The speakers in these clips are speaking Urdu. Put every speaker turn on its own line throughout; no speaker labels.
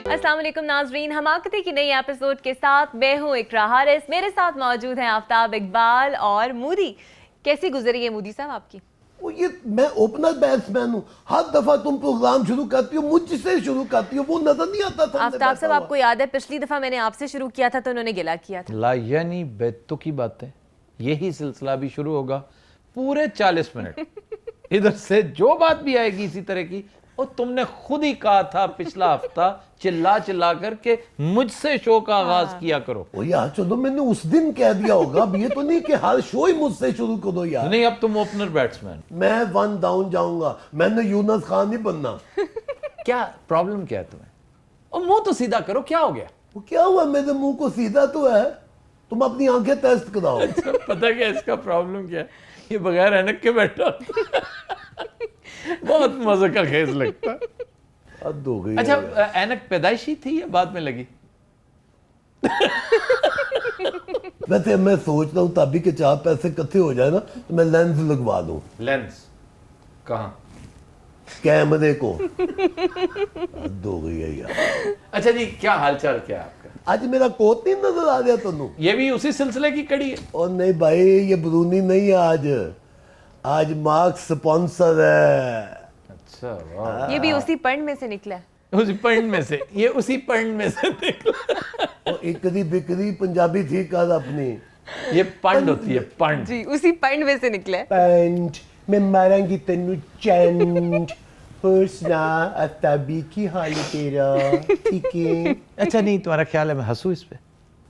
السلام علیکم ناظرین، حماقتی کی نئی ایپیسوڈ کے ساتھ میں ہوں اقرا حارث، میرے ساتھ موجود ہیں آفتاب اقبال اور مودی۔ کیسی گزری ہے مودی صاحب آپ کی؟
یہ میں اوپنر بیٹسمین ہوں، ہر دفعہ تم پروگرام شروع کرتی ہو مجھ سے شروع کرتی ہو، وہ نظر نہیں آتا تھا۔
آفتاب صاحب آپ کو یاد ہے پچھلی دفعہ میں نے آپ سے شروع کیا تھا تو انہوں نے گلا کیا تھا۔
لا یعنی بیتو کی باتیں، یہی سلسلہ بھی شروع ہوگا پورے 40 منٹ، ادھر سے جو بات بھی آئے گی اسی طرح کی۔ اور تم نے خود ہی کہا تھا پچھلا ہفتہ چلا چلا کر کے مجھ سے شو کا آغاز کیا کرو۔
وہ یار چلو میں نے اس دن کہہ دیا ہوگا، اب یہ تو نہیں کہ ہر شو ہی مجھ سے شروع کرو یار۔
نہیں اب تم اوپنر بیٹسمین۔
میں 1 ڈاؤن جاؤں گا، میں نے یونس خان نہیں بننا۔
کیا پرابلم کیا ہے تمہیں؟ اور منہ تو سیدھا کرو، کیا ہو گیا؟
وہ کیا ہوا، میرے منہ کو سیدھا تو ہے، تم اپنی آنکھیں ٹیسٹ کراؤ۔
پتہ کیا اس کا پرابلم کیا ہے؟ یہ بغیر اینک کے بیٹھا بہت مزے کا خیز لگتا ہے۔
حد ہو گئی۔
اچھا اینک پیدائشی تھی یا بعد میں لگی؟
ویسے میں سوچ رہا ہوں تبھی کہ 4 پیسے کٹھے ہو جائے نا تو میں لینس لگوا دوں۔
لینس کہاں؟
کیمرے کو۔ حد ہو گئی ہے یار۔
اچھا جی، کیا حال چال کیا ہے آپ کا؟
آج میرا کوٹ نہیں نظر آ رہا تمہیں؟
یہ بھی اسی سلسلے کی کڑی ہے؟
اور نہیں بھائی، یہ برونی نہیں ہے، آج مارک سپانسر ہے۔
اچھا واہ،
یہ بھی اسی پنڈ میں سے نکلا ہے۔
اسی پنڈ میں سے، یہ اسی پنڈ میں سے نکلا۔
اور اکری بکری پنجابی تھی کر اپنی،
یہ پنڈ ہوتی ہے، پنڈ۔
جی اسی پنڈ میں سے نکلا ہے۔
پینٹ میں ماریں گی تینو چینٹ۔ اور سنا اتابی کی حال تیرا ٹھیک ہے؟
اچھا نہیں، تمہارا خیال ہے میں ہنسوں اس پہ؟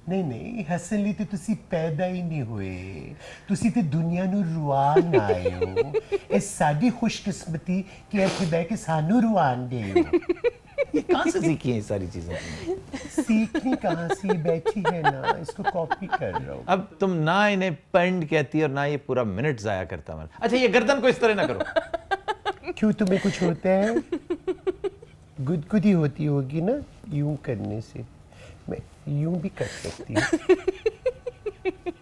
نہیں ہسن لی تو تسی پیدا ہی نہیں ہوئے، تسی تے دنیا نو روان آئے ہو۔ اے ساڈی خوش قسمتی کہ ایتھے بہ کے سانو روان دے ہو۔
یہ کہاں سے سیکھی ہیں یہ ساری چیزیں؟
سیکھنی کہاں سے، بیٹھی ہے نا، اس کو کاپی کر رہا ہوں۔
اب تم نہ انہیں پنڈ کہتی اور نہ یہ پورا منٹ ضائع کرتا ہمارا۔ اچھا یہ گردن کو اس طرح نہ کرو۔
کیوں تمہیں کچھ ہوتا ہے؟ گدگدی ہوتی ہوگی نا یوں کرنے سے، میں یوں بھی کر سکتی ہوں۔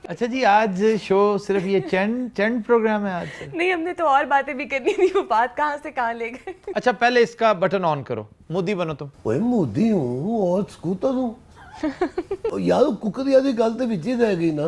اچھا جی، آج شو صرف یہ چینڈ پروگرام ہے آج سے؟
نہیں ہم نے تو اور باتیں بھی کرنی تھی، وہ بات کہاں سے کہاں لے گئے۔
اچھا پہلے اس کا بٹن آن کرو، مودی بنو تم۔
اوے مودی ہوں اور سکوٹر ہوں یار، ککری والی گل تو وچ ہی رہ گئی نا۔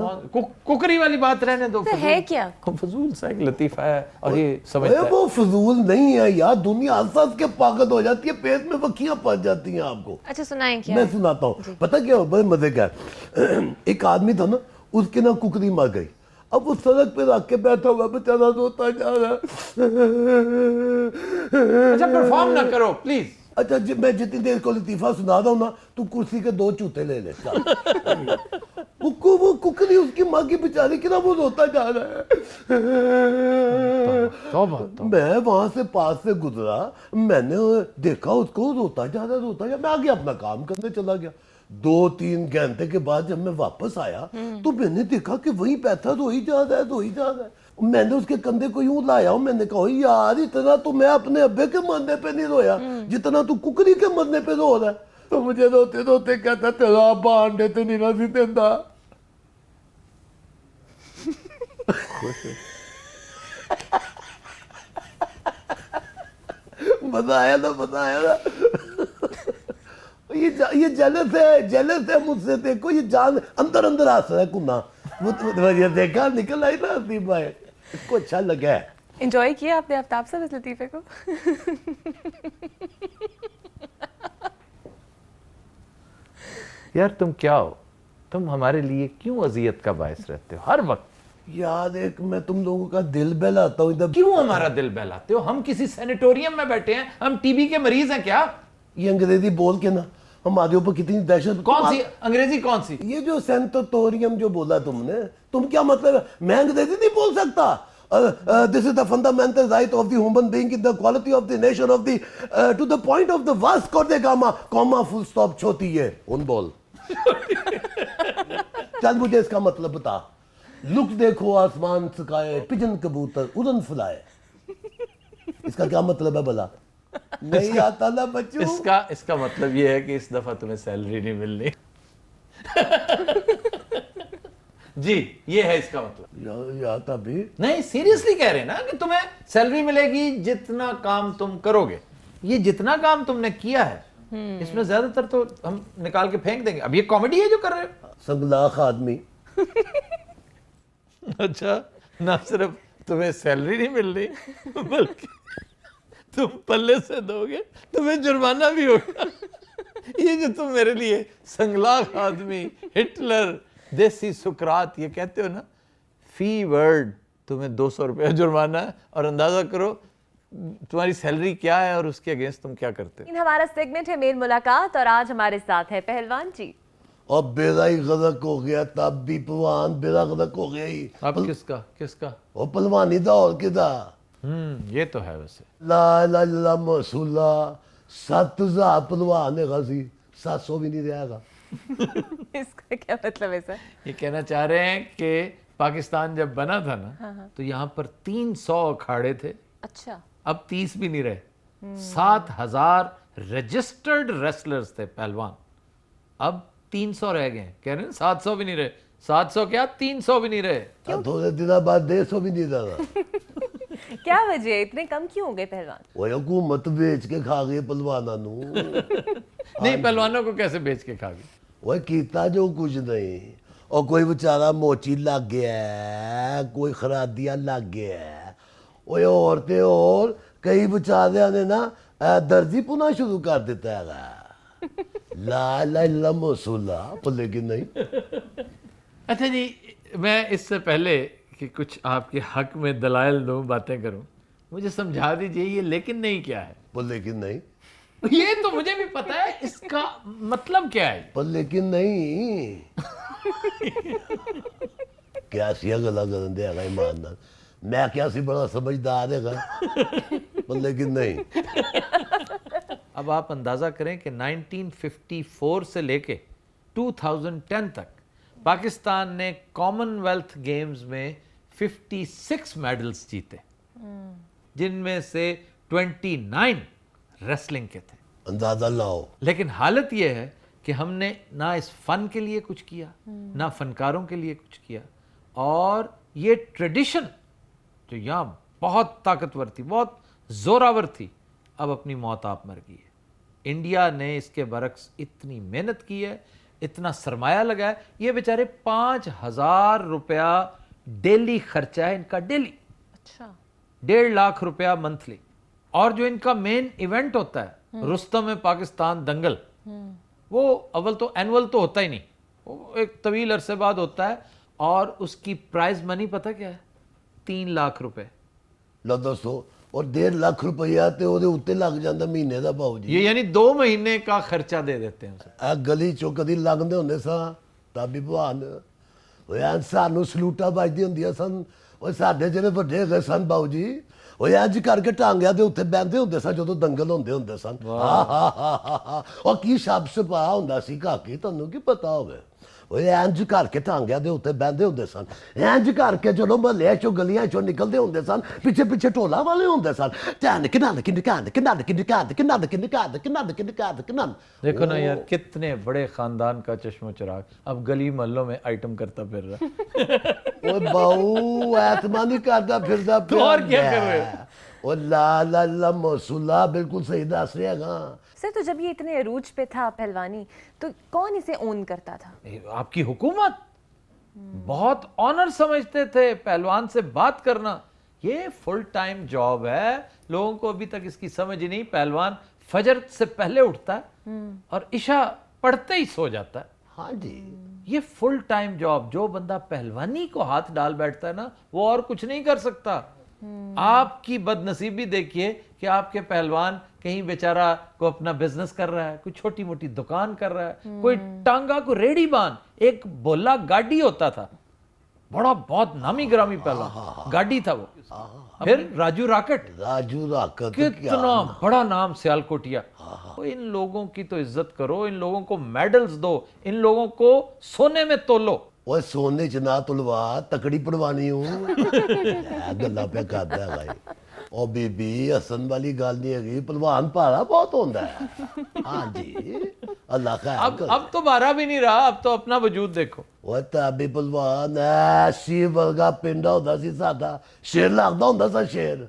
ککری والی بات رہنے دو،
تو ہے کیا؟
فضول سا ایک لطیفہ ہے اور یہ سمجھتا ہے۔
وہ فضول نہیں ہے یار، دنیا ہنس کے پاگل ہو جاتی ہے، پیٹ میں وکیاں پڑ جاتی ہیں آپ کو۔
اچھا سنائیں کیا؟
میں سناتا ہوں، پتہ کیا ہو بڑے مزے کا ہے۔ ایک آدمی تھا نا، اس کے نا ککری مر گئی، اب وہ سڑک پہ رکھ کے بیٹھا ہوا بیچارہ روتا جا رہا ہے۔
اچھا پرفارم نہ کرو پلیز۔
اچھا میں جتنی دیر کو لطیفہ سنا رہا ہوں نا، تو کرسی کے 2 چوتے لے لے۔ وہ ککری اس کی ماں کی بیچاری کی نا، وہ روتا جا رہا ہے۔ میں وہاں سے پاس سے گزرا، میں نے دیکھا اس کو روتا جا رہا، میں آگے اپنا کام کرنے چلا گیا۔ 2-3 گھنٹے کے بعد جب میں واپس آیا تو میں نے دیکھا کہ وہیں بیٹھا روئی جا رہا ہے۔ میں نے اس کے کندھے کو یوں لایا ہوں، میں نے کہا یار اتنا تو میں اپنے ابے کے مرنے پہ نہیں رویا جتنا تو ککری کے مرنے پہ رو رہا ہے۔ تو مجھے روتے روتے کہتا تیرا ابا انڈے تو نہیں نہ سی دینا۔ مزہ آیا نا۔ یہ جیلس ہے مجھ سے، دیکھو یہ جان اندر ہنس رہا ہے کنا، وہ دیکھا نکل آئی نا حسین بھائی، اس کو اچھا لگا ہے۔
انجوائے کیا آپ نے آفتاب صاحب اس لطیفے کو؟
یار تم کیا ہو، تم ہمارے لیے کیوں اذیت کا باعث رہتے ہو ہر وقت؟
یاد ایک میں تم لوگوں کا دل بہلاتا ہوں ادھر۔
کیوں ہمارا دل بہلاتے ہو؟ ہم کسی سینیٹوریم میں بیٹھے ہیں، ہم ٹی بی کے مریض ہیں کیا؟
یہ انگریزی بول کے نا ہمارے اوپر کتنی دہشت۔
کون سی انگریزی؟ کون سی؟
یہ جو سینٹوریم جو بولا تم نے، تم کیا مطلب ہے؟ میں انگریزی نہیں بول سکتا۔ This is the fundamental right of the human being in the quality of the nation of the to the point of the Vasco da Gama, comma full stop چھوٹی ہے ان بول۔ چل مجھے اس کا مطلب بتا۔ لک دیکھو آسمان سکائے، پجن کبوتر اڑن فلائے، اس کا کیا مطلب ہے بھلا؟ نہیں آتا نا بچوں۔
اس کا مطلب یہ ہے کہ اس دفعہ تمہیں سیلری نہیں ملنی۔ جی یہ ہے اس کا مطلب.
یا تبھی
نہیں سیریسلی کہہ رہے ہیں نا کہ تمہیں سیلری ملے گی جتنا کام تم کرو گے. یہ جتنا کام تم نے کیا ہے اس میں زیادہ تر تو ہم نکال کے پھینک دیں گے. اب یہ کامیڈی ہے جو کر رہے ہو.
سنگلاخ آدمی.
اچھا نہ صرف تمہیں سیلری نہیں مل رہی بلکہ تم پلے سے دو گے تمہیں جرمانہ بھی ہوگا. یہ جو تم میرے لیے سنگلاخ آدمی, ہٹلر, دیسی سکرات یہ کہتے ہو نا, فی ورڈ تمہیں 200 روپیہ جرمانہ ہے. اور اندازہ کرو تمہاری سیلری کیا ہے اور اس کے اگینسٹ تم کیا کرتے ہو.
ہمارا سیگمنٹ ہے مین ملاقات اور آج ہمارے ساتھ ہے پہلوان جی.
اور بیڑا ہی غرق ہو گیا تب بھی پلوان بیڑا غرق ہو گیا ہی.
اب کس کا
وہ پلوانی دا اور کدا.
یہ تو ہے ویسے.
لا الہ الا اللہ محمد اللہ 7000 پلوان ہے غازی, 700 بھی نہیں رہے گا.
اس کا کیا مطلب ہے سر؟
یہ کہنا چاہ رہے ہیں کہ پاکستان جب بنا تھا نا تو یہاں پر 300 اکھاڑے تھے.
اچھا.
اب 30 بھی نہیں رہے. 7000 رجسٹرڈ ریسلرز تھے پہلوان. اب 300 رہ گئے. کہہ رہے ہیں 700 بھی نہیں رہے. 700 کیا 300 بھی نہیں رہے.
تھوڑے دنوں بعد 150 بھی نہیں رہا.
کیا وجہ ہے اتنے کم کیوں ہو گئے پہلوان؟
وہ حکومت بیچ کے کھا گئی پلوانوں نو.
نہیں پہلوانوں کو کیسے بیچ کے کھا گئی؟
وہ کیتا جو کچھ نہیں. اور کوئی بچارا موچی لگ گیا ہے, کوئی خرادیا لگ گیا ہے. وہ عورتیں اور کئی بچارے نے نا درزی پونا شروع کر دیتا ہے. لا الہ الا اللہ موصولہ پلے کی نہیں.
اچھا جی میں اس سے پہلے کہ کچھ آپ کے حق میں دلائل دوں باتیں کروں مجھے سمجھا دیجئے یہ لیکن نہیں کیا ہے.
پلے کی نہیں.
یہ تو مجھے بھی پتا ہے اس کا مطلب کیا ہے.
پلے کی نہیں. کیا سیا گلا کرن دے گا ایماندار. میں کیا سی بڑا سمجھدار ہے گا. پلے کی نہیں.
اب آپ اندازہ کریں کہ 1954 سے لے کے 2010 تک پاکستان نے کامن ویلتھ گیمز میں 56 میڈلز جیتے جن میں سے 29 ریسلنگ کے تھے.
اندازہ لاؤ.
لیکن حالت یہ ہے کہ ہم نے نہ اس فن کے لیے کچھ کیا نہ فنکاروں کے لیے کچھ کیا. اور یہ ٹریڈیشن جو یہاں بہت طاقتور تھی بہت زوراور تھی اب اپنی موت آپ مر گئی ہے. انڈیا نے اس کے برعکس اتنی محنت کی ہے اتنا سرمایہ لگا ہے. یہ بیچارے 5000 روپیہ ڈیلی خرچہ ہے ان کا ڈیلی.
اچھا.
1.5 لاکھ روپیہ منتھلی. اور جو ان کا مین ایونٹ ہوتا ہے رستم پاکستان دنگل وہ اول تو اینول تو ہوتا ہی نہیں, وہ ایک طویل عرصے بعد ہوتا ہے. اور اس کی پرائز منی پتہ کیا ہے 3 لاکھ روپے.
لو دوستو اور 1.5 لاکھ روپیہ تے او دے اوتے لگ جاندا مہینے دا باؤ جی.
یہ یعنی 2 مہینے کا خرچہ دے دیتے ہیں اسے.
اے گلی چوں کدی لگدے ہوندے ساں تابی بھوان اوے سانو سلوٹا بجدی ہوندیاں سن. اوے ساڈے جڑے وڈے گئے سن باؤ جی وہ انج کر کے ٹانگیاں دے اوتے بہندے ہوندے سن جدوں دنگل ہوندے سن. اور کی شب سپا ہوندا سی کاکی تانوں کی پتہ ہوے. وہ انج کر کے ٹانگیاں دے اوتے بہندے ہوندے سن. انج کر کے جدوں محلے چوں گلیاں چوں نکلدے ہوندے سن پیچھے پیچھے ٹولا والے ہوندے سن.
دیکھو نا یار کتنے بڑے خاندان کا چشم و چراغ اب گلی محلوں میں آئٹم کرتا پھر رہا.
اوے باؤ اعتماد نہیں کردا پھردا پیا.
تو اور کیا کر رہے ہو؟
او لا الہ الا اللہ موصولہ بالکل صحیح دس رہے گا.
سر تو جب یہ اتنے عروج پہ تھا پہلوانی تو کون اسے اون کرتا تھا؟
آپ کی حکومت بہت آنر سمجھتے تھے پہلوان سے بات کرنا. یہ فل ٹائم جاب ہے. لوگوں کو ابھی تک اس کی سمجھ نہیں. پہلوان فجر سے پہلے اٹھتا ہے اور عشاء پڑھتے ہی سو جاتا ہے.
ہاں جی
یہ فل ٹائم جاب. جو بندہ پہلوانی کو ہاتھ ڈال بیٹھتا ہے نا وہ اور کچھ نہیں کر سکتا. آپ کی بد نصیبی دیکھیے کہ آپ کے پہلوان کہیں بیچارہ کو اپنا بزنس کر رہا ہے, کوئی چھوٹی موٹی دکان کر رہا ہے, کوئی ٹانگا کو ریڑی باندھ. ایک بولا گاڑی ہوتا تھا بڑا بہت نامی گرامی پہلوان گاڑی تھا وہ. پھر راجو راکٹ کتنا بڑا نام سیالکوٹیا. ان لوگوں کی تو عزت کرو, ان لوگوں کو میڈلز دو, ان لوگوں کو سونے میں تولو.
اوے سونے چ نہ تلوا تکڑی پڑوانی ہوں. گلا پہ کردا ہے بھائی. او بی بی حسن والی گل نہیں ہے. پلوان پارا بہت ہوندا ہے. ہاں جی اللہ خیر.
اب تو بارہ بھی نہیں رہا, اب تو اپنا وجود دیکھو.
ਉਹ ਤਾਬੀ ਪਹਿਲਵਾਨ ਐਸੀ ਵਰਗਾ ਪਿੰਡ ਹੁੰਦਾ ਸੀ ਸਾਡਾ, ਸ਼ੇਰ ਲੱਗਦਾ ਹੁੰਦਾ ਸੀ ਸ਼ੇਰ।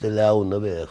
ਤੇ ਲੈ ਹੁਣ ਵੇਖ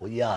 ਉਹ ਯਾ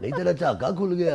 ਨਹੀਂ ਤੇਰਾ ਝਾਕਾ ਖੁੱਲ ਗਿਆ।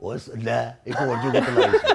ਉਹ ਲੈ ਇੱਕ ਹੋਰ ਜੁਗਤ ਲਾਈ ਸੀ।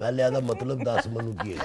ਪਹਿਲੇ ਆਦਾ ਮਤਲਬ ਦੱਸ ਮੈਨੂੰ ਕੀ ਹੈ।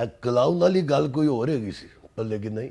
ਇਹ ਕਲਾਉਨ ਵਾਲੀ ਗੱਲ ਕੋਈ ਹੋਰ ਹੈਗੀ ਸੀ, ਪਰ ਲੇਕਿਨ ਨਹੀਂ।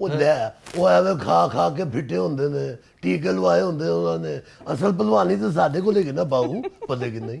ਉਹ ਲੈ ਉਹ ਐਵੇਂ ਖਾ ਖਾ ਕੇ ਫਿੱਟੇ ਹੁੰਦੇ ਨੇ, ਟੀਕੇ ਲਵਾਏ ਹੁੰਦੇ ਉਹਨਾਂ ਨੇ। ਅਸਲ ਭਲਵਾਨੀ ਤਾਂ ਸਾਡੇ ਕੋਲ ਹੈਗੀ ਨਾ ਬਾਹੂ, ਪਰ ਲੇਕਿਨ ਨਹੀਂ।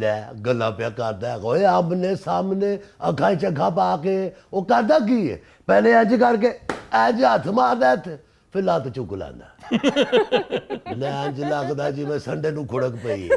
ਲੈ ਗੱਲਾਂ ਪਿਆ ਕਰਦਾ ਹੈ, ਓਏ ਆਮਨੇ ਸਾਹਮਣੇ ਅੱਖਾਂ 'ਚ ਅੱਖਾਂ ਪਾ ਕੇ। ਉਹ ਕਰਦਾ ਕੀ ਹੈ, ਪਹਿਲੇ ਇੰਜ ਕਰਕੇ ਇੰਜ ਹੱਥ ਮਾਰਦਾ ਇੱਥੇ, ਫਿਰ ਲੱਤ ਚੁੱਕ ਲੈਂਦਾ। ਲੈ ਇੰਜ ਲੱਗਦਾ ਜਿਵੇਂ ਸੰਡੇ ਨੂੰ ਖੁੜਕ ਪਈ ਹੈ।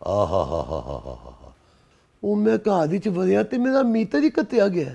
ਆਹਾ ਹਾ ਹਾ ਹਾ ਹਾ। ਉਹ ਮੈਂ ਘਰ ਵਿੱਚ ਵੜਿਆ ਤੇ ਮੇਰਾ ਮੀਟਰ ਹੀ ਕੱਟਿਆ ਗਿਆ।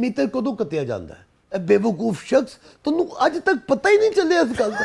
ਮੀਟਰ ਕਦੋਂ ਕੱਟਿਆ ਜਾਂਦਾ ਹੈ? ਇਹ ਬੇਵਕੂਫ ਸ਼ਖਸ, ਤੁਹਾਨੂੰ ਅੱਜ ਤੱਕ ਪਤਾ ਹੀ ਨਹੀਂ ਚੱਲਿਆ ਇਸ ਗੱਲ ਦਾ।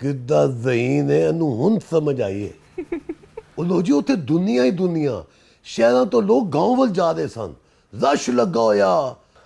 ਕਿੱਦਾਂ ਜ਼ਹੀਨ ਹੈ, ਇਹਨੂੰ ਹੁਣ ਸਮਝ ਆਈ ਹੈ। ਉਹ ਲੋ ਜੀ ਉੱਥੇ ਦੁਨੀਆ ਹੀ ਦੁਨੀਆ, ਸ਼ਹਿਰਾਂ ਤੋਂ ਲੋਕ ਗਾਂਵ ਵੱਲ ਜਾ ਰਹੇ ਸਨ, ਰਸ਼ ਲੱਗਾ ਹੋਇਆ।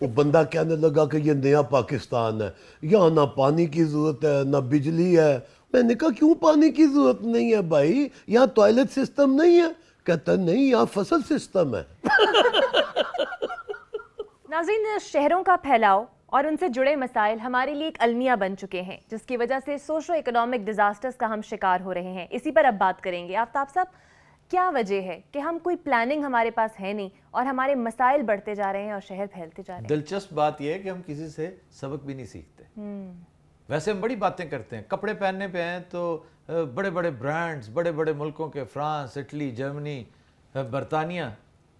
وہ بندہ کہنے لگا کہ یہ نیا پاکستان ہے, یہاں نہ پانی کی ضرورت ہے نہ بجلی ہے. میں نے کہا کیوں پانی کی ضرورت نہیں ہے بھائی, یہاں ٹوائلٹ سسٹم نہیں ہے. کہتا نہیں یہاں فصل سسٹم ہے.
ناظرین, شہروں کا پھیلاؤ اور ان سے جڑے مسائل ہمارے لیے ایک المیہ بن چکے ہیں, جس کی وجہ سے سوشو اکنامک ڈیزاسٹرز کا ہم شکار ہو رہے ہیں. اسی پر اب بات کریں گے. آفتاب صاحب, کیا وجہ ہے کہ ہم کوئی پلاننگ ہمارے پاس ہے نہیں اور ہمارے مسائل بڑھتے جا رہے ہیں اور شہر پھیلتے جا رہے ہیں؟
دلچسپ بات یہ ہے کہ ہم کسی سے سبق بھی نہیں سیکھتے. ویسے ہم بڑی باتیں کرتے ہیں, کپڑے پہننے پہ ہیں تو بڑے بڑے برانڈز, بڑے بڑے ملکوں کے, فرانس, اٹلی, جرمنی, برطانیہ.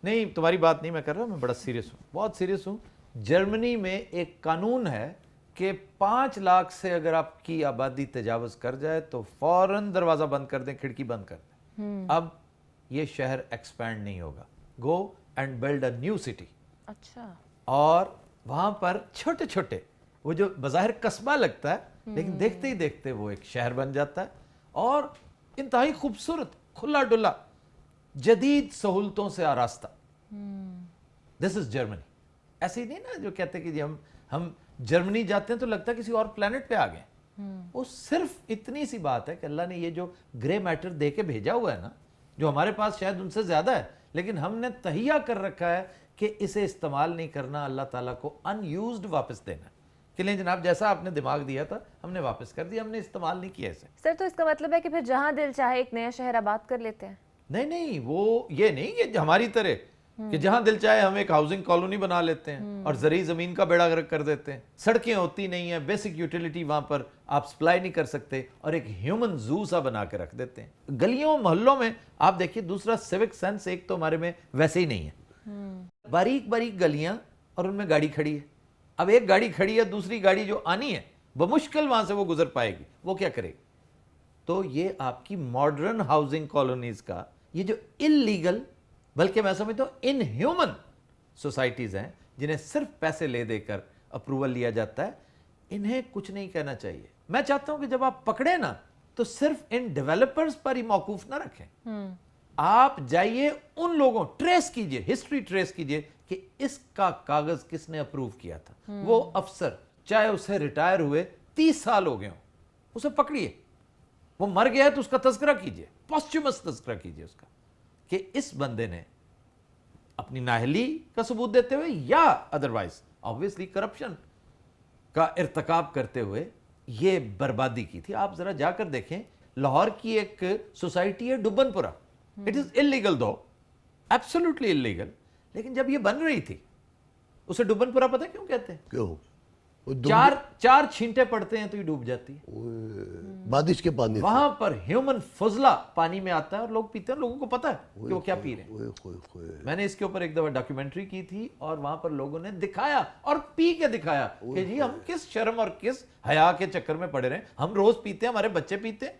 نہیں, تمہاری بات نہیں میں کر رہا, میں بڑا سیریس ہوں, بہت سیریس ہوں. جرمنی میں ایک قانون ہے کہ 5 لاکھ سے اگر آپ کی آبادی تجاوز کر جائے تو فوراً دروازہ بند کر دیں, کھڑکی بند کر دیں. اب یہ شہر ایکسپینڈ نہیں ہوگا. Go and build a new city.
اچھا.
اور وہاں پر چھوٹے چھوٹے, وہ جو بظاہر قصبہ لگتا ہے لیکن دیکھتے ہی دیکھتے وہ ایک شہر بن جاتا ہے, اور انتہائی خوبصورت, کھلا ڈلا, جدید سہولتوں سے آراستہ. دس از جرمنی. ایسے ہی نہیں نا جو کہتے کہ جی ہم جرمنی جاتے ہیں تو لگتا ہے کسی اور پلانٹ پہ آ گئے. وہ صرف اتنی سی بات ہے کہ اللہ نے یہ جو گرے میٹر دے کے بھیجا ہوا ہے نا, جو ہمارے پاس شاید ان سے زیادہ ہے, لیکن ہم نے تہیہ کر رکھا ہے کہ اسے استعمال نہیں کرنا, اللہ تعالیٰ کو ان یوزڈ واپس دینا. کہ لیں جناب, جیسا آپ نے دماغ دیا تھا ہم نے واپس کر دیا, ہم نے استعمال نہیں کیا اسے.
سر, تو اس کا مطلب ہے کہ پھر جہاں دل چاہے ایک نیا شہر آباد کر لیتے ہیں؟
نہیں, وہ یہ نہیں کہ ہماری طرح کہ جہاں دل چاہے ہم ایک ہاؤسنگ کالونی بنا لیتے ہیں اور زرعی زمین کا بیڑا غرق کر دیتے ہیں. سڑکیں ہوتی نہیں ہیں, بیسک یوٹیلیٹی وہاں پر آپ سپلائی نہیں کر سکتے, اور ایک ہیومن زو سا بنا کے رکھ دیتے ہیں. گلیوں محلوں میں آپ دیکھیے, دوسرا سیوک سینس ایک تو ہمارے میں ویسے ہی نہیں ہے. باریک باریک گلیاں اور ان میں گاڑی کھڑی ہے. اب ایک گاڑی کھڑی ہے, دوسری گاڑی جو آنی ہے بمشکل وہاں سے وہ گزر پائے گی, وہ کیا کرے گی؟ تو یہ آپ کی ماڈرن ہاؤسنگ کالونیز کا یہ جو انلیگل, بلکہ میں سمجھتا ہوں ان ہیومن سوسائٹیز ہیں جنہیں صرف پیسے لے دے کر اپروول لیا جاتا ہے, انہیں کچھ نہیں کہنا چاہیے. میں چاہتا ہوں کہ جب آپ پکڑے نا تو صرف ان ڈیولپرز پر ہی موقوف نہ رکھیں. آپ جائیے ان لوگوں, ٹریس کیجئے, ہسٹری ٹریس کیجئے کہ اس کا کاغذ کس نے اپروو کیا تھا. وہ افسر چاہے اسے ریٹائر ہوئے 30 سال ہو گئے ہوں, اسے پکڑیے. وہ مر گیا ہے تو اس کا تذکرہ کیجئے, پوسچمس تذکرہ کیجئے اس کا, کہ اس بندے نے اپنی نااہلی کا ثبوت دیتے ہوئے یا ادروائز obviously کرپشن کا ارتکاب کرتے ہوئے یہ بربادی کی تھی. آپ ذرا جا کر دیکھیں, لاہور کی ایک سوسائٹی ہے ڈبن پورا. It is illegal though, absolutely illegal, لیکن جب یہ بن رہی تھی اسے ڈبن پورا پتہ کیوں کہتے ہیں؟
کیوں؟
چار چھینٹے پڑتے ہیں تو یہ ڈوب جاتی ہے.
بارش کے پانی سے.
وہاں پر ہیومن فضلہ پانی میں آتا ہے اور لوگ پیتے ہیں, لوگوں کو پتا ہے کہ وہ کیا پی رہے ہیں. میں نے اس کے اوپر ایک دفعہ ڈاکیومنٹری کی تھی اور وہاں پر لوگوں نے دکھایا اور پی کے دکھایا کہ جی ہم کس شرم اور کس حیا کے چکر میں پڑے رہے ہیں, ہم روز پیتے ہیں, ہمارے بچے پیتے ہیں.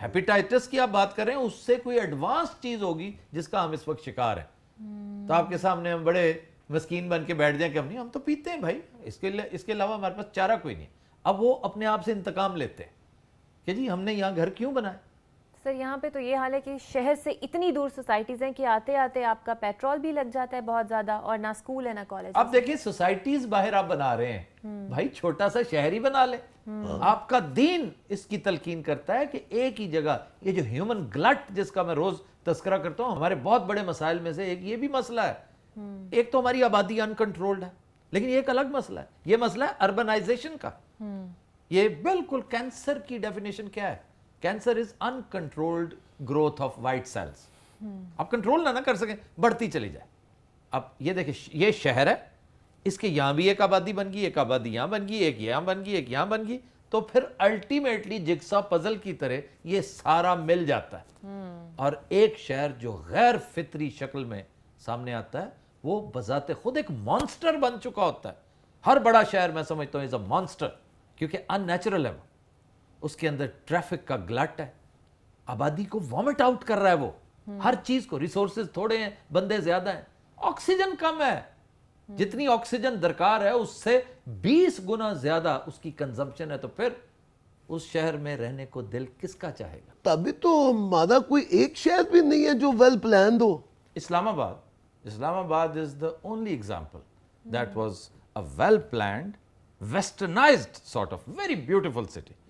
ہیپیٹائٹس کی آپ بات کر رہے ہیں, اس سے کوئی ایڈوانس چیز ہوگی جس کا ہم اس وقت شکار ہیں. تو آپ کے سامنے ہم بڑے مسکین بن کے بیٹھ جائیں کہ ہم تو پیتے ہیں بھائی, اس کے علاوہ ہمارے پاس چارہ کوئی نہیں. اب وہ اپنے آپ سے انتقام لیتے ہیں کہ جی ہم نے یہاں گھر کیوں بنائے.
سر, یہاں پہ تو یہ حال ہے کہ شہر سے اتنی دور سوسائٹیز ہیں کہ آتے آتے آپ کا پیٹرول بھی لگ جاتا ہے بہت زیادہ, اور نہ اسکول ہے نہ کالج.
آپ دیکھیں سوسائٹیز باہر آپ بنا رہے ہیں, بھائی چھوٹا سا شہر ہی بنا لیں. آپ کا دین اس کی تلقین کرتا ہے کہ ایک ہی جگہ یہ جو ہیومن گلٹ جس کا میں روز تذکرہ کرتا ہوں, ہمارے بہت بڑے مسائل میں سے ایک یہ بھی مسئلہ ہے. ایک تو ہماری آبادی انکنٹرولڈ ہے, لیکن یہ ایک الگ مسئلہ ہے, یہ مسئلہ ہے اربنائزیشن کا. یہ بالکل کینسر کی ڈیفینیشن کیا ہے؟ Cancer is uncontrolled growth of white cells. آپ کنٹرول نہ کر سکیں, بڑھتی چلی جائے. اب یہ دیکھیں, یہ شہر ہے, اس کے یہاں بھی ایک آبادی بن گئی, ایک آبادی یہاں بن گئی, ایک یہاں بن گئی, ایک یہاں بن گئی, تو پھر الٹیمیٹلی جگسا پزل کی طرح یہ سارا مل جاتا ہے. اور ایک شہر جو غیر فطری شکل میں سامنے آتا ہے وہ بذات خود ایک مانسٹر بن چکا ہوتا ہے. ہر بڑا شہر میں سمجھتا ہوں از اے مانسٹر, کیونکہ ان نیچرل ہے وہ. اس کے اندر ٹریفک کا گلٹ ہے, آبادی کو وامٹ آؤٹ کر رہا ہے وہ, ہر چیز کو. ریسورسز تھوڑے ہیں, بندے زیادہ ہیں, آکسیجن کم ہے. جتنی آکسیجن درکار ہے اس سے 20 گنا زیادہ اس کی کنزمپشن ہے. تو پھر اس شہر میں رہنے کو دل کس کا چاہے گا؟
تبھی تو ہمارا کوئی ایک شہر بھی نہیں ہے جو ویل پلانڈ ہو.
اسلام آباد is the only example that was a well planned westernized sort of very beautiful city.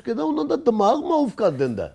ਕੇ ਨਾ ਉਹਨਾਂ ਦਾ ਦਿਮਾਗ ਮਾਊਫ ਕਰ ਦਿੰਦਾ ਹੈ।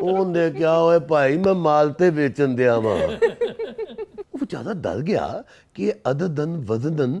ਉਹਨੇ ਕਿਹਾ ਓਏ ਭਾਈ ਮੈਂ ਮਾਲਤੇ ਵੇਚਣ ਦਿਆ ਵਾਂ। ਉਹ ਵਿਚਾਰਾ ਡਰ ਗਿਆ ਕਿ ਅਦਦਨ ਵਜ਼ਨਨ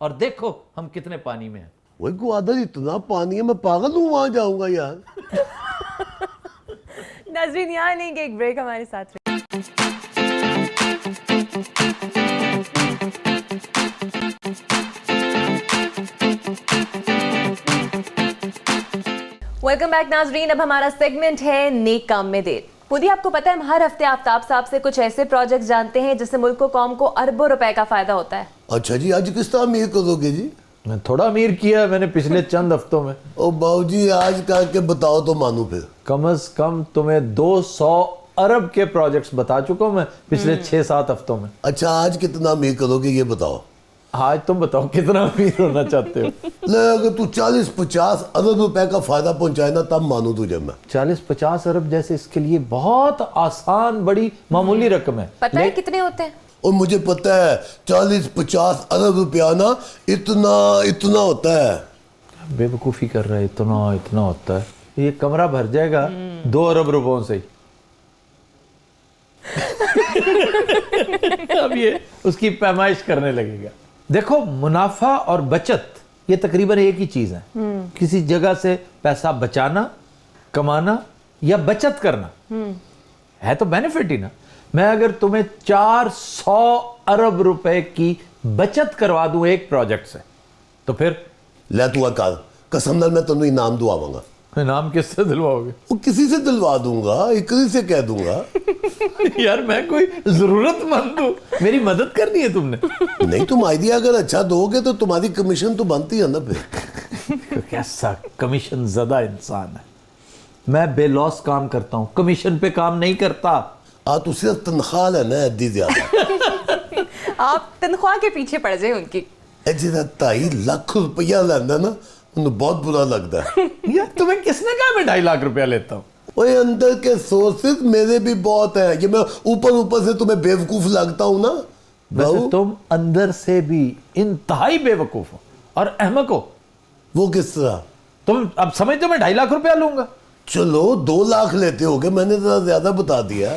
اور دیکھو ہم کتنے پانی میں ہیں.
وہی گوادر اتنا پانی ہے میں پاگل ہوں وہاں جاؤں گا یار.
ناظرین یہاں لیں گے ایک بریک, ہمارے ساتھ ویلکم بیک ناظرین. اب ہمارا سیگمنٹ ہے نیک کام میں دیر. پودی آپ کو پتہ ہے ہم ہر ہفتے آفتاب صاحب سے کچھ ایسے پروجیکٹس جانتے ہیں جس سے ملک و قوم کو اربوں روپے کا فائدہ ہوتا ہے.
اچھا جی, آج کس طرح امیر کرو گے جی؟
میں تھوڑا امیر کیا ہے میں نے پچھلے چند ہفتوں میں.
او باؤ جی آج کر کے بتاؤ تو مانو پھر.
کم از کم تمہیں 200 ارب کے پروجیکٹس بتا چکا ہوں میں پچھلے 6-7 ہفتوں میں.
اچھا آج کتنا امیر کرو گے یہ بتاؤ.
آج تم بتاؤ کتنا امیر ہونا چاہتے ہو.
لے اگر تو 40-50 ارب روپے کا فائدہ پہنچائے نا تب مانو تجھے میں.
40-50 ارب جیسے اس کے لیے بہت آسان بڑی معمولی رقم ہے.
پتہ ہے کتنے ہوتے ہیں؟
اور مجھے پتہ ہے 40-50 ارب روپیہ نا اتنا ہوتا ہے.
بے وقوفی کر رہا ہے. اتنا ہوتا ہے. یہ کمرہ بھر جائے گا 2 ارب روپوں سے ہی. اب یہ اس کی پیمائش کرنے لگے گا. دیکھو منافع اور بچت یہ تقریباً ایک ہی چیز ہے. کسی جگہ سے پیسہ بچانا, کمانا یا بچت کرنا ہے تو بینیفٹ ہی نا. میں اگر تمہیں 400 ارب روپے کی بچت کروا دوں ایک پروجیکٹ سے تو پھر
لے تو کر قسم نال میں تمہیں انعام دعواں گا.
انعام کس سے دلواؤ گے؟
وہ کسی سے دلوا دوں گا, اکری سے کہہ دوں گا.
یار میں کوئی ضرورت مند ہوں, میری مدد کرنی ہے تم نے.
نہیں تم آئیڈیا اگر اچھا دو گے تو تمہاری کمیشن تو بنتی ہے نا پھر.
کیسا کمیشن زدہ انسان ہے. میں بے لوس کام کرتا ہوں, کمیشن پہ کام نہیں کرتا.
تو صرف تنخواہ لینا ہے ادھی زیادہ.
آپ تنخواہ کے پیچھے پڑ جائیں ان کی.
جہاں 2.5 لاکھ روپیہ لینا نا انہیں بہت برا لگتا ہے.
یار تمہیں کس نے کہا میں 2.5 لاکھ روپیہ لیتا ہوں؟
وہ اندر کے سورسز میرے بھی بہت ہیں. یہ میں اوپر سے تمہیں بیوقوف لگتا ہوں نا.
ویسے تم اندر سے بھی انتہائی بے وقوف ہو اور احمق ہو.
وہ کس طرح؟
تم اب سمجھتے ہو میں 2.5 لاکھ روپیہ لوں گا؟
چلو 2 لاکھ لیتے ہو گے, میں نے ذرا زیادہ بتا دیا.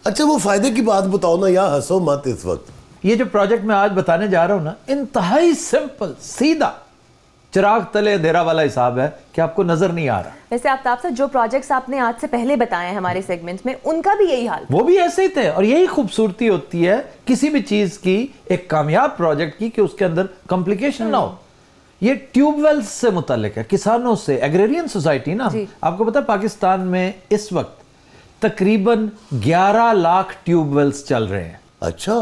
اچھا وہ فائدے کی بات بتاؤ نا یا ہنسو مت اس وقت.
یہ جو پروجیکٹ میں آج بتانے جا رہا ہوں نا انتہائی سمپل سیدھا چراغ تلے اندھیرا والا حساب ہے کہ آپ کو نظر نہیں آ رہا.
ویسے آفتاب صاحب جو پروجیکٹس آپ نے آج سے پہلے بتائے ہیں ہمارے سیگمنٹ میں ان کا بھی یہی حال,
وہ بھی ایسے ہی تھے. اور یہی خوبصورتی ہوتی ہے کسی بھی چیز کی, ایک کامیاب پروجیکٹ کی, کہ اس کے اندر کمپلیکیشن نہ ہو. یہ ٹیوب ویلز سے متعلق ہے, کسانوں سے, ایگریرین سوسائٹی نا. آپ کو پتا ہے پاکستان میں اس وقت تقریباً 11 لاکھ ٹیوب ویلز چل رہے ہیں.
اچھا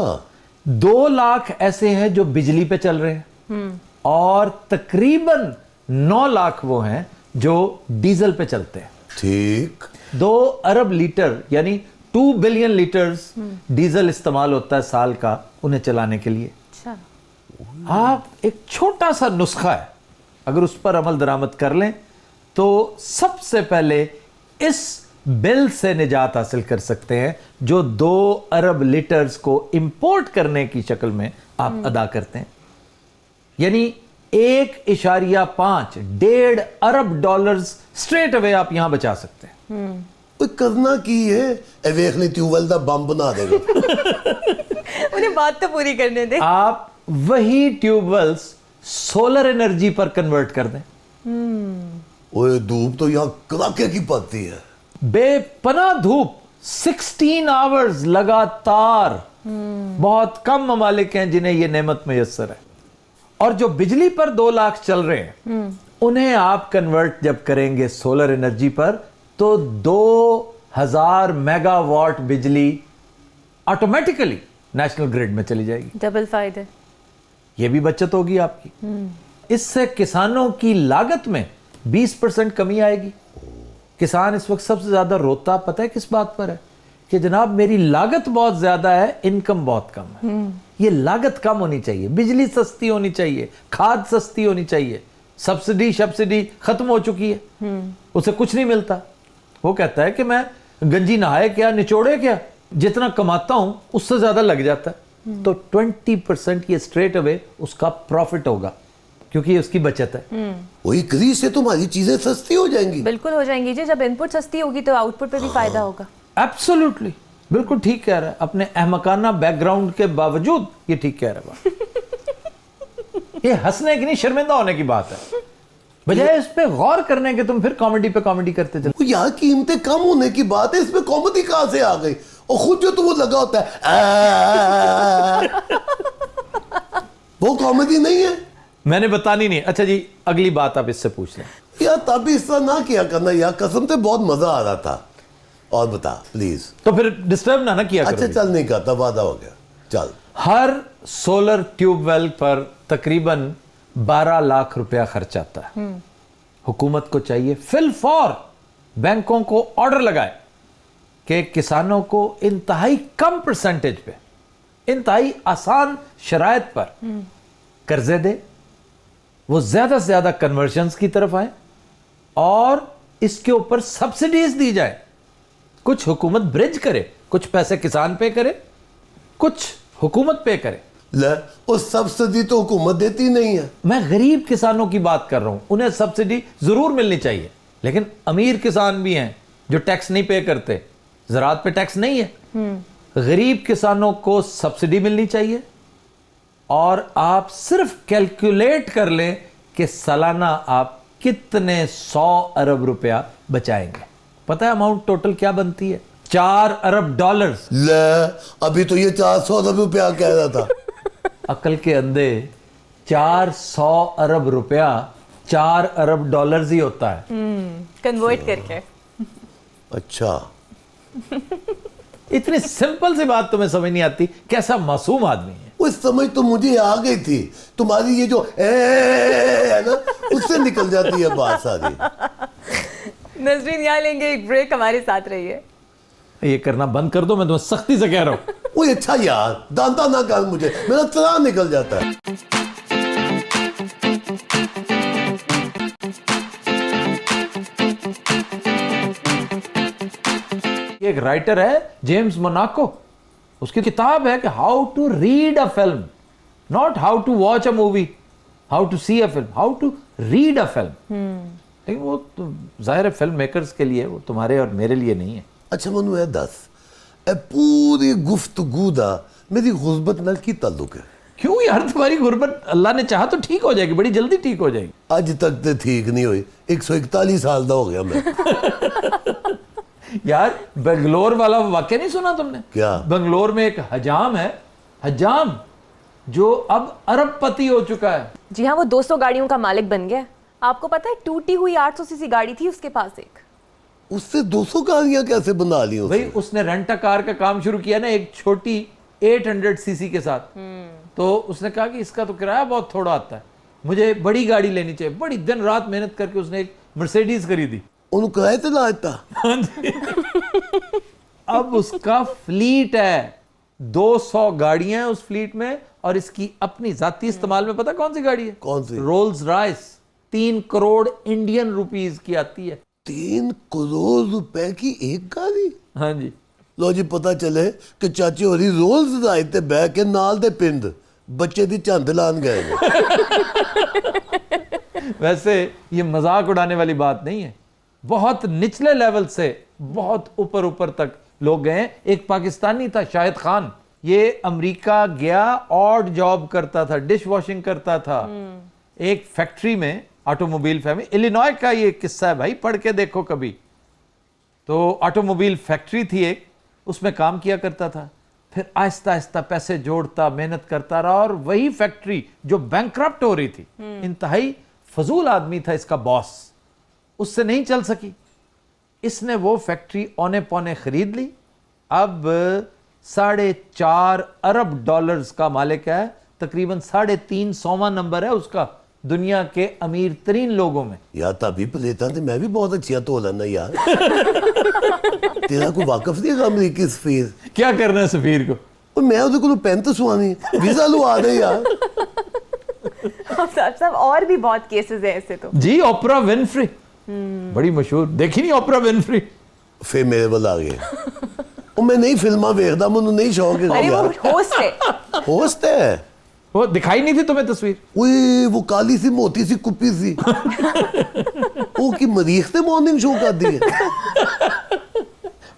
2 لاکھ ایسے ہیں جو بجلی پہ چل رہے ہیں اور تقریباً 9 لاکھ وہ ہیں جو ڈیزل پہ چلتے ہیں.
ٹھیک.
2 ارب لیٹر یعنی 2 بلین لیٹرز ڈیزل استعمال ہوتا ہے سال کا انہیں چلانے کے لیے.
اچھا
آپ ایک چھوٹا سا نسخہ ہے, اگر اس پر عمل درآمد کر لیں تو سب سے پہلے اس بل سے نجات حاصل کر سکتے ہیں جو 2 ارب لیٹرز کو امپورٹ کرنے کی شکل میں آپ ادا کرتے ہیں. یعنی 1.5 1.5 ارب ڈالرز سٹریٹ اوے آپ یہاں بچا سکتے ہیں.
کرنا کی ہے ویخ لی ٹیوب ویل دا بم بنا دے گا.
انہیں بات تو پوری کرنے دیں.
آپ وہی ٹیوب ویلز سولر انرجی پر کنورٹ کر دیں.
اوہ دھوپ تو یہاں کڑاکے کی پڑتی ہے,
بے پناہ دھوپ 16 آورز لگاتار. بہت کم ممالک ہیں جنہیں یہ نعمت میسر ہے. اور جو بجلی پر 2 لاکھ چل رہے ہیں انہیں آپ کنورٹ جب کریں گے سولر انرجی پر تو 2000 میگا واٹ بجلی آٹومیٹیکلی نیشنل گریڈ میں چلی جائے گی.
ڈبل فائدہ.
یہ بھی بچت ہوگی آپ کی. اس سے کسانوں کی لاگت میں 20% کمی آئے گی. کسان اس وقت سب سے زیادہ روتا پتہ ہے کس بات پر ہے کہ جناب میری لاگت بہت زیادہ ہے, انکم بہت کم ہے. یہ لاگت کم ہونی چاہیے, بجلی سستی ہونی چاہیے, کھاد سستی ہونی چاہیے. سبسڈی ختم ہو چکی ہے, اسے کچھ نہیں ملتا. وہ کہتا ہے کہ میں گنجی نہائے کیا نچوڑے کیا, جتنا کماتا ہوں اس سے زیادہ لگ جاتا ہے. تو 20% یہ سٹریٹ اوے اس کا پروفٹ ہوگا کیونکہ یہ اس کی بچت ہے.
وہی کری سے تمہاری چیزیں سستی ہو جائیں گی.
بالکل ہو جائیں گی جی. جب ان پٹ سستی ہوگی تو آؤٹ پٹ پہ بھی فائدہ ہوگا.
ایبسولوٹلی. بالکل ٹھیک کہہ رہا ہے, اپنے احمقانہ بیک گراؤنڈ کے باوجود یہ ٹھیک کہہ رہا ہے. یہ ہنسنے کی نہیں شرمندہ ہونے کی بات ہے, بجائے اس پہ غور کرنے کے تم پھر کامیڈی پہ کامیڈی کرتے چلے.
یہاں قیمتیں کم ہونے کی بات ہے, اس میں کامیڈی کہاں سے آ گئی؟ اور خود جو تو وہ لگا ہوتا ہے وہ کامیڈی نہیں ہے.
میں نے بتانی نہیں. اچھا جی اگلی بات آپ اس سے پوچھ لیں.
یار تب اس طرح نہ کیا کرنا یار, قسم سے بہت مزہ آ رہا تھا. اور بتا پلیز.
تو پھر ڈسٹرب نہ کیا کرو.
اچھا چل نہیں کرتا, وعدہ ہو گیا, چل.
ہر سولر ٹیوب ویل پر تقریباً 12 لاکھ روپیہ خرچ آتا ہے. حکومت کو چاہیے فی الفور بینکوں کو آرڈر لگائے کہ کسانوں کو انتہائی کم پرسنٹیج پہ, انتہائی آسان شرائط پر قرضے دے, وہ زیادہ سے زیادہ کنورژنز کی طرف آئیں اور اس کے اوپر سبسڈیز دی جائے. کچھ حکومت برج کرے, کچھ پیسے کسان پے کرے, کچھ حکومت پے کرے.
لے وہ سبسڈی تو حکومت دیتی نہیں ہے.
میں غریب کسانوں کی بات کر رہا ہوں, انہیں سبسڈی ضرور ملنی چاہیے, لیکن امیر کسان بھی ہیں جو ٹیکس نہیں پے کرتے. زراعت پہ ٹیکس نہیں ہے. غریب کسانوں کو سبسڈی ملنی چاہیے, اور آپ صرف کیلکولیٹ کر لیں کہ سالانہ آپ کتنے 100 ارب روپیہ بچائیں گے. پتہ ہے اماؤنٹ ٹوٹل کیا بنتی ہے؟ 4 ارب ڈالرز.
لے ابھی تو یہ 400 ارب روپیہ کہہ رہا تھا.
عقل کے اندھے 400 ارب روپیہ 4 ارب ڈالرز ہی ہوتا ہے.
کنورٹ کر کے.
اچھا
اتنی سمپل سی بات تمہیں سمجھ نہیں آتی, کیسا معصوم آدمی ہے.
وہ سمجھ تو مجھے آ گئی تھی, تمہاری یہ جو ہے نا اس سے نکل جاتی ہے بات ساری.
نظرین یہاں لیں گے ایک بریک, ہمارے ساتھ رہیے.
یہ کرنا بند کر دو, میں تمہیں سختی سے کہہ رہا ہوں.
وہ اچھا یار دانتا نہ کر مجھے, میرا چراغ نکل جاتا ہے.
ایک رائٹر ہے جیمز موناکو, اس کی کتاب ہے کہ how to read a film, not how to watch a movie, how to see a film, how to read a film. لیکن وہ ظاہر ہے فلم میکرز کے لیے, وہ تمہارے اور میرے لیے نہیں ہے.
اچھا منو اے دس, اے پوری گفتگو دا میری غربت نال کی تعلق ہے؟
کیوں یار, تمہاری غربت اللہ نے چاہا تو ٹھیک ہو جائے گی, بڑی جلدی ٹھیک ہو جائے گی.
آج تک تے ٹھیک نہیں ہوئی, 141 سال دا ہو گیا میں.
یار بنگلور والا واقعہ نہیں سنا تم نے؟
کیا؟
بنگلور میں ایک حجام ہے, حجام جو اب ارب پتی ہو چکا ہے.
جی ہاں, وہ 200 گاڑیوں کا مالک بن گیا. آپ کو پتا ہے ٹوٹی ہوئی 800 سی سی گاڑی تھی اس کے پاس ایک,
اس سے 200 گاڑیاں کیسے بنا لی؟
بھائی اس نے رینٹ کار کا کام شروع کیا نا ایک چھوٹی 800 سی سی کے ساتھ, تو اس نے کہا کہ اس کا تو کرایہ بہت تھوڑا آتا ہے, مجھے بڑی گاڑی لینی چاہیے. بڑی دن رات محنت کر کے اس نے ایک مرسیڈیز خریدی.
انہوں کرائے تے لاتا.
اب اس کا فلیٹ ہے, 200 گاڑیاں ہیں اس فلیٹ میں, اور اس کی اپنی ذاتی استعمال میں پتہ کون سی گاڑی ہے؟
کون سی؟
Rolls Royce, 3 crore Indian rupees کی آتی ہے.
3 کروڑ روپے کی ایک گاڑی؟
ہاں جی.
لو جی پتہ چلے کہ چاچی ہوری رولز رائس تے بہ کے نال دے پنڈ بچے دی چند لان گئے.
ویسے یہ مذاق اڑانے والی بات نہیں ہے, بہت نچلے لیول سے بہت اوپر تک لوگ گئے. ایک پاکستانی تھا شاہد خان, یہ امریکہ گیا, آڈ جاب کرتا تھا, ڈش واشنگ کرتا تھا ایک فیکٹری میں, آٹو موبیل فیکٹری. الینوائے کا یہ قصہ ہے بھائی, پڑھ کے دیکھو کبھی. تو آٹو موبیل فیکٹری تھی ایک, اس میں کام کیا کرتا تھا, پھر آہستہ آہستہ پیسے جوڑتا, محنت کرتا رہا, اور وہی فیکٹری جو بینکرپٹ ہو رہی تھی, انتہائی فضول آدمی تھا اس کا باس, اس سے نہیں چل سکی. اس نے وہ فیکٹری اونے پونے خرید لی. اب 4.5 ارب ڈالرز کا مالک ہے, تقریباً 350واں نمبر ہے اس کا دنیا کے امیر ترین لوگوں میں.
یار تبھی پلیٹاں تے میں بھی بہت اچھیاں تو لینا یار. تیرا کوئی واقف نہیں ہے امریکی سفیر؟
کیا کرنا ہے سفیر کو؟
اور میں اسے کو پینت سوانی, ویزا لوا دے یار.
صاحب اور بھی بہت کیسز ہیں ایسے تو.
جی اوپرا ونفری, بڑی مشہور, دیکھی نہیں اوپرا ونفری؟
پھر میرے ول آ گئے. اور میں نہیں فلماں ویکھدا, مینوں نہیں شوق ہے.
ارے وہ ہوسٹ ہے.
ہوسٹ ہے
وہ, دکھائی نہیں تھی تمہیں تصویر؟
اوئے وہ کالی سی موٹی سی کپی سی, وہ کی مریخ تے مارننگ شو کر دی ہے.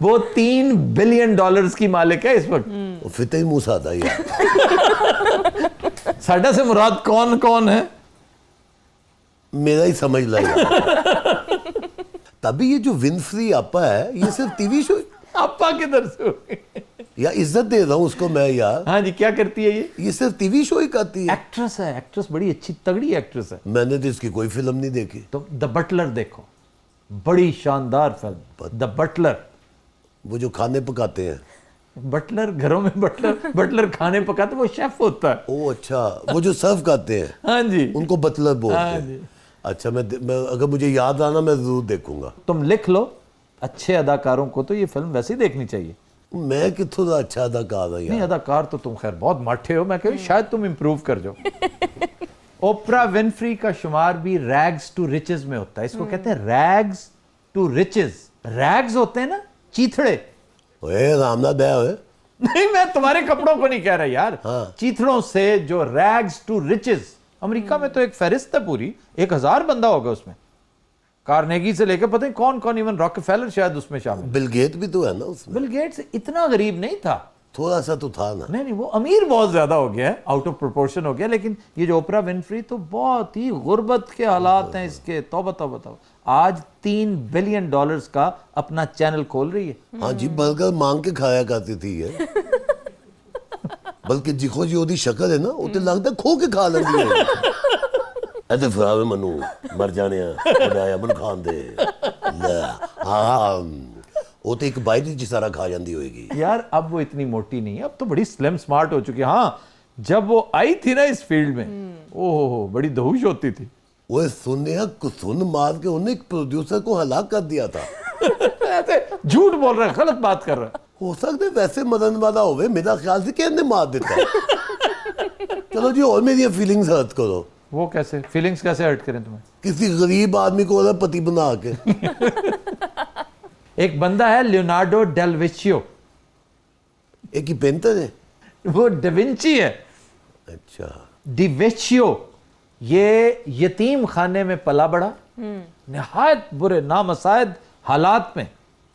وہ $3 بلین کی مالک ہے اس وقت.
فتح ہی منہ سادہ ہی ہے.
ساڈا سے مراد کون کون ہے؟
میرا ہی سمجھ لگا. تبھی یہ جو ونفری آپا ہے یہ صرف ٹی وی شو
آپا کدھر سے ہوگی؟
یا عزت دے رہا ہوں اس کو میں یار.
ہاں جی کیا کرتی ہے
یہ صرف ٹی وی شو ہی کرتی ہے.
ایکٹریس ہے, ایکٹریس بڑی اچھی تگڑی ایکٹریس ہے.
میں نے تو اس کی کوئی فلم نہیں دیکھی.
تو دا بٹلر دیکھو, بڑی شاندار فلم دا بٹلر.
وہ جو کھانے پکاتے ہیں.
بٹلر گھروں میں بٹلر کھانے پکاتے, وہ شیف ہوتا ہے.
او اچھا, وہ جو سرو کرتے ہیں
ہاں جی
ان کو بٹلر بولتے
ہاں
ہیں.
جی.
اچھا میں اگر مجھے یاد آنا میں ضرور دیکھوں گا.
تم لکھ لو, اچھے اداکاروں کو تو یہ فلم ویسے ہی دیکھنی چاہیے.
میں کتوں دا اچھا اداکار ہوں
نہیں
یار.
اداکار تو تم خیر بہت ماٹھے ہو, میں کہوں شاید تم امپروو کر جاؤ. اوپرا ونفری کا شمار بھی ریگز ٹو ریچز میں ہوتا ہے. اس کو کہتے ہیں ریگز ٹو ریچز. ریگز ہوتے ہیں نا چیتھڑے.
اے رامنا دیا ہوئے.
نہیں میں تمہارے کپڑوں کو نہیں کہہ رہا یار,
ہاں.
چیتھڑوں سے جو ریگز ٹو ریچز. امریکہ میں تو ایک فہرست ہے پوری, 1000 بندہ ہوگا اس میں. کارنیگی سے لے کے پتہ نہیں کون کون, ایون راکفیلر شاید اس میں شامل.
بل گیٹ بھی تو ہے نا اس میں.
بل گیٹس اتنا غریب نہیں تھا,
تھوڑا سا تو تھا نا.
نہیں وہ امیر بہت زیادہ ہو گیا ہے, آؤٹ آف پروپورشن ہو گیا. لیکن یہ جو اوپرا ونفری تو بہت ہی غربت کے حالات ہیں اس کے. توبہ توبہ توبہ. آج $3 بلین کا اپنا چینل کھول رہی ہے.
ہاں جی, برگر مانگ کے کھایا کرتی تھی یہ. بلکہ جیکھو جی وہ شکل ہے نا وہ تو لگتا ہے کھو کے کھا لینی ہے. ایسے فراوے منو مر جانے ہیں خدایا من کھان دے. ہاں وہ تو ایک بائٹ جس طرح کھا جاندی ہوئے گی.
یار اب وہ اتنی موٹی نہیں ہے, اب تو بڑی سلم سمارٹ ہو چکی ہے. ہاں جب وہ آئی تھی نا اس فیلڈ میں, اوہ بڑی دہوش ہوتی تھی.
وہ سنیا سن مار کے انہیں ایک پروڈیوسر کو ہلاک کر دیا تھا.
ایسے جھوٹ بول رہا ہے, غلط بات کر رہا ہے.
ہو سکتا ہے ویسے مدن والا ہوئے, میرا خیال سے کہنے مار دیتا ہے. چلو جی اور میری فیلنگز ہرٹ کرو.
وہ کیسے فیلنگز کیسے ہرٹ کریں تمہیں؟
کسی غریب آدمی کو ارب پتی بنا کے.
ایک بندہ ہے لیونارڈو ڈیل ویچیو,
ایک ہی پینٹر ہے.
وہ ڈیونچی ہے.
اچھا
ڈی ویچیو یہ یتیم خانے میں پلا بڑا, نہایت برے نامساعد حالات میں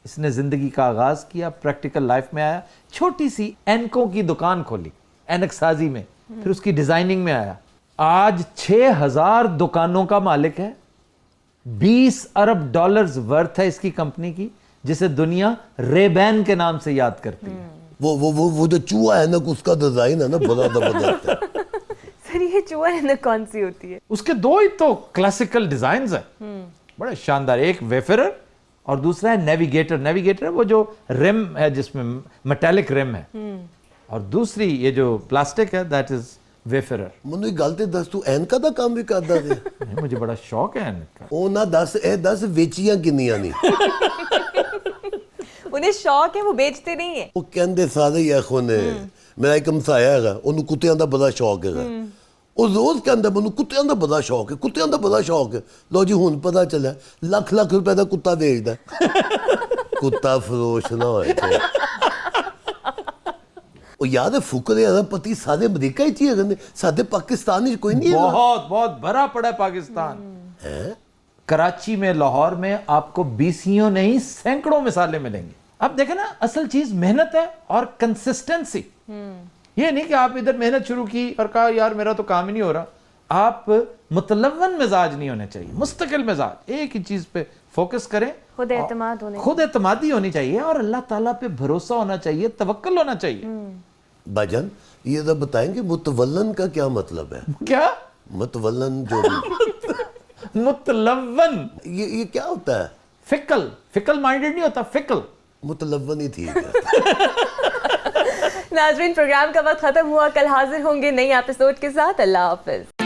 اس نے زندگی کا آغاز کیا. پریکٹیکل لائف میں آیا, چھوٹی سی اینکوں کی دکان کھولی اینک سازی میں, پھر اس کی ڈیزائننگ میں آیا. آج 6000 دکانوں کا مالک ہے. $20 ارب ورتھ ہے اس کی کمپنی کی, جسے دنیا ریبین کے نام سے یاد کرتی ہے.
وہ جو چوہا ہے نا اس کا ڈیزائن ہے نا بڑا زبردست ہے.
سر یہ چوہا ہے نا کون سی ہوتی ہے؟
اس کے 2 ہی تو کلاسیکل ڈیزائنز ہیں بڑے شاندار. ایک ویفرر اور دوسرا ہے نیویگیٹر. نیویگیٹر وہ جو رم ہے جس میں میٹالک رم ہے, اور دوسری یہ جو پلاسٹک ہے دیٹ از ویفرر.
منو ایک گل تے دس, تو اینکا دا کام بھی کردا ہے؟
مجھے بڑا شوق ہے اینک کا.
او نہ دس ویچیاں کنیاں نہیں.
انہیں شوق ہے, وہ بیچتے نہیں ہیں.
وہ کہندے سارے ہی ایخو نے. میرا ایک ہمسایا ہے, انہوں کتیاں دا بڑا شوق ہے. وہ روز کہندا منو کتیاں دا بڑا شوق ہے, کتیاں دا بڑا شوق ہے. لو جی ہن پتہ چلا لاکھ روپے دا کتا بیچدا ہے. کتا فروش نہ ہوئے تھے. وہ یاد ہے فقرے ارب پتی سارے امریکہ ہی چاہیے گا, سارے پاکستان ہی کوئی نہیں ہے.
بہت بھرا پڑا ہے پاکستان. کراچی میں, لاہور میں آپ کو 20 نہیں سینکڑوں مثالیں ملیں گی. اب دیکھیں نا اصل چیز محنت ہے اور کنسسٹنسی. یہ نہیں کہ آپ ادھر محنت شروع کی اور کہا یار میرا تو کام ہی نہیں ہو رہا. آپ متلون مزاج نہیں ہونے چاہیے, مستقل مزاج, ایک ہی چیز پہ فوکس کریں.
خود اعتماد ہونے,
خود اعتمادی ہونی چاہیے, اور اللہ تعالیٰ پہ بھروسہ ہونا چاہیے, توکل ہونا چاہیے.
بھجن یہ ذرا بتائیں گے متولن کا کیا مطلب ہے؟
کیا
متولن جو بھی
متلون
یہ کیا ہوتا ہے؟
فکل مائنڈڈ نہیں ہوتا, فکل
متلون ہی ٹھیک ہے.
ناظرین پروگرام کا وقت ختم ہوا, کل حاضر ہوں گے نئی ایپیسوڈ کے ساتھ. اللہ حافظ.